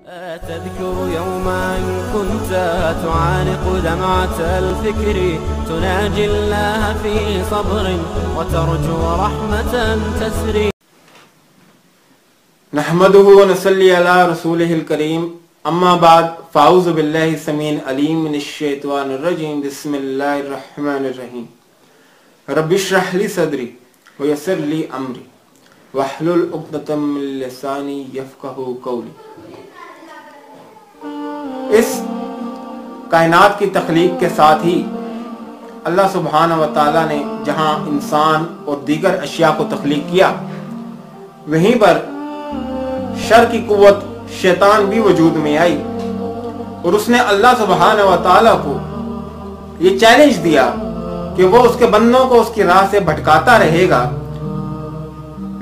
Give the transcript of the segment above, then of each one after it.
تذكر يوما كنت تعانق دمعة الفكر تناجي الله في صبر وترجو رحمة تسري. نحمده ونصلي على رسوله الكريم. اما بعد فاعوذ بالله السميع العليم من الشيطان الرجيم. بسم الله الرحمن الرحيم. رب اشرح لي صدري ويسر لي امري واحلل عقدة من لساني يفقهوا قولي. اس کائنات کی تخلیق کے ساتھ ہی اللہ سبحانہ و تعالیٰ نے جہاں انسان اور دیگر اشیاء کو تخلیق کیا، وہیں پر شر کی قوت شیطان بھی وجود میں آئی اور اس نے اللہ سبحانہ و تعالیٰ کو یہ چیلنج دیا کہ وہ اس کے بندوں کو اس کی راہ سے بھٹکاتا رہے گا.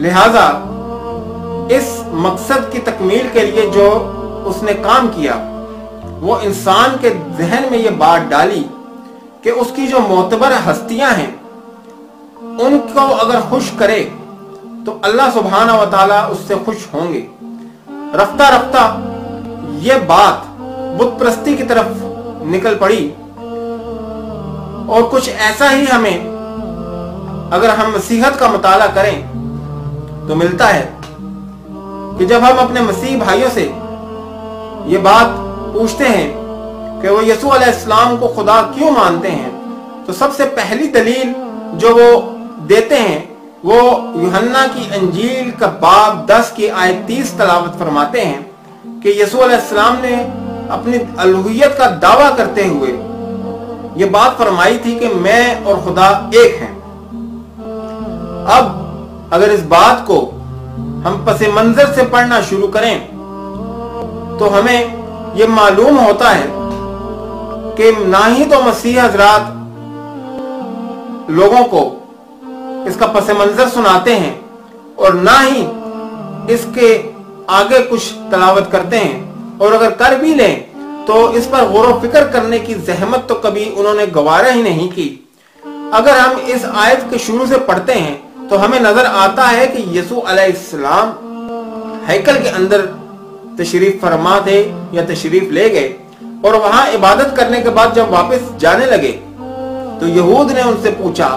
لہذا اس مقصد کی تکمیل کے لیے جو اس نے کام کیا، وہ انسان کے ذہن میں یہ بات ڈالی کہ اس کی جو معتبر ہستیاں ہیں ان کو اگر خوش کرے تو اللہ سبحانہ و تعالیٰ اس سے خوش ہوں گے. رفتہ رفتہ یہ بات بت پرستی کی طرف نکل پڑی اور کچھ ایسا ہی ہمیں اگر ہم مسیحت کا مطالعہ کریں تو ملتا ہے کہ جب ہم اپنے مسیح بھائیوں سے یہ بات پوچھتے ہیں کہ وہ یسوع علیہ السلام کو خدا کیوں مانتے ہیں، تو سب سے پہلی دلیل جو وہ دیتے ہیں وہ یوحنا کی انجیل کا باب 10 کی آیت 30 تلاوت فرماتے ہیں کہ یسوع علیہ السلام نے اپنی الوہیت کا دعویٰ کرتے ہوئے یہ بات فرمائی تھی کہ میں اور خدا ایک ہیں. اب اگر اس بات کو ہم پس منظر سے پڑھنا شروع کریں تو ہمیں یہ معلوم ہوتا ہے کہ نہ ہی تو مسیح حضرات لوگوں کو اس کا پس منظر سناتے ہیں اور نہ ہی اس کے آگے کچھ تلاوت کرتے ہیں، اور اگر کر بھی لیں تو اس پر غور و فکر کرنے کی زحمت تو کبھی انہوں نے گوارا ہی نہیں کی. اگر ہم اس آیت کے شروع سے پڑھتے ہیں تو ہمیں نظر آتا ہے کہ یسوع علیہ السلام ہیکل کے اندر تشریف فرما تھے یا تشریف لے گئے، اور وہاں عبادت کرنے کے بعد جب واپس جانے لگے تو یہود نے ان سے پوچھا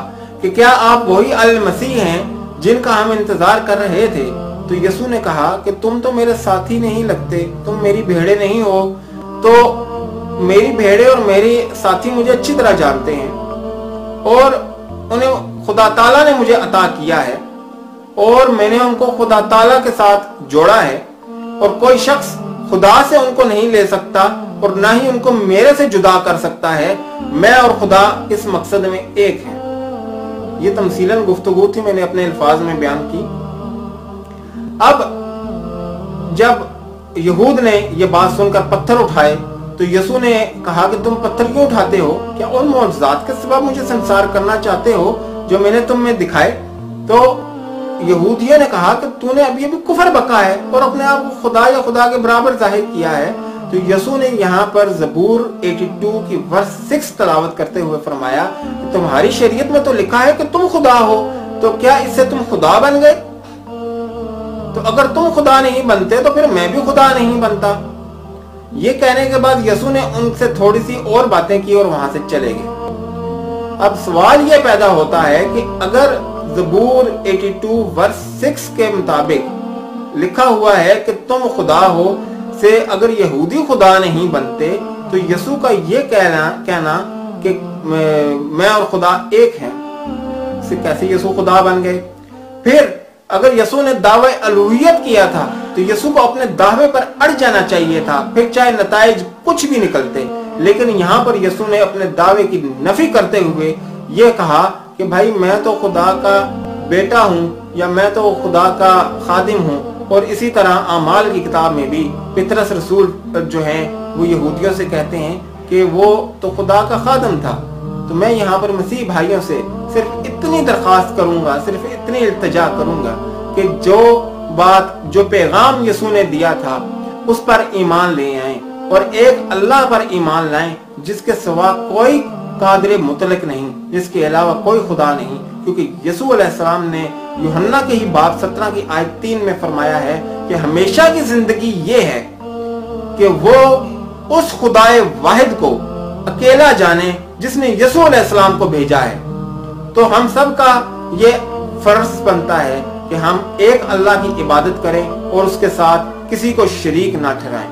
کہ کیا آپ وہی المسیح ہیں جن کا ہم انتظار کر رہے تھے؟ تو یسوع نے کہا کہ تم تو میرے ساتھی نہیں لگتے، تم میری بھیڑے نہیں ہو. تو میری بھیڑے اور میری ساتھی مجھے اچھی طرح جانتے ہیں اور انہیں خدا تعالیٰ نے مجھے عطا کیا ہے اور میں نے ان کو خدا تعالیٰ کے ساتھ جوڑا ہے، اور کوئی شخص خدا سے ان کو نہیں لے سکتا اور نہ ہی ان کو میرے سے جدا کر سکتا ہے. میں اور خدا اس مقصد میں ایک ہیں. یہ تمثیلاً گفتگو تھی، میں نے اپنے الفاظ میں بیان کی. اب جب یہود نے یہ بات سن کر پتھر اٹھائے تو یسوع نے کہا کہ تم پتھر کیوں اٹھاتے ہو؟ کیا ان معجزات کے سبب مجھے سنسار کرنا چاہتے ہو جو میں نے تم میں دکھائے؟ تو یہودیوں نے کہا کہ تو نے ابھی کفر بکا ہے اور اپنے آپ کو خدا یا خدا کے برابر ظاہر کیا ہے. تو یسوع نے یہاں پر زبور 82 کی ورس 6 تلاوت کرتے ہوئے فرمایا کہ تمہاری شریعت میں تو لکھا ہے کہ تم خدا ہو، تو کیا اس سے تم خدا بن گئے؟ تو اگر تم خدا نہیں بنتے تو پھر میں بھی خدا نہیں بنتا. یہ کہنے کے بعد یسوع نے ان سے تھوڑی سی اور باتیں کی اور وہاں سے چلے گئے. اب سوال یہ پیدا ہوتا ہے کہ اگر زبور 82 ورس 6 کے مطابق لکھا ہوا ہے کہ تم خدا ہو سے اگر یہودی خدا نہیں بنتے تو یسوع کا یہ کہنا کہ میں اور خدا ایک ہیں، سے کیسے یسوع خدا بن گئے؟ پھر اگر یسوع نے دعوی الوہیت کیا تھا تو یسوع کو اپنے دعوے پر اڑ جانا چاہیے تھا، پھر چاہے نتائج کچھ بھی نکلتے. لیکن یہاں پر یسوع نے اپنے دعوے کی نفی کرتے ہوئے یہ کہا کہ بھائی میں تو خدا کا بیٹا ہوں یا میں تو خدا کا خادم ہوں. اور اسی طرح اعمال کی کتاب میں بھی پطرس رسول جو ہیں وہ یہودیوں سے کہتے ہیں کہ وہ تو خدا کا خادم تھا. تو میں یہاں پر مسیح بھائیوں سے صرف اتنی درخواست کروں گا، صرف اتنی التجا کروں گا کہ جو بات جو پیغام یسوع نے دیا تھا اس پر ایمان لے آئیں اور ایک اللہ پر ایمان لائیں جس کے سوا کوئی قادر مطلق نہیں، جس کے علاوہ کوئی خدا نہیں. کیونکہ یسوع علیہ السلام نے یوحنا کے ہی باب 17 کی آیت 3 میں فرمایا ہے کہ ہمیشہ کی زندگی یہ ہے کہ وہ اس خدائے واحد کو اکیلا جانے جس نے یسوع علیہ السلام کو بھیجا ہے۔ تو ہم سب کا یہ فرض بنتا ہے کہ ہم ایک اللہ کی عبادت کریں اور اس کے ساتھ کسی کو شریک نہ ٹھہرائیں۔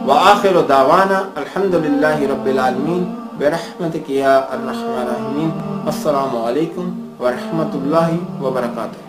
وآخر دعوانا الحمدللہ رب العالمین برحمتک یا ارحم الراحمین۔ السلام علیکم ورحمۃ اللہ وبرکاتہ۔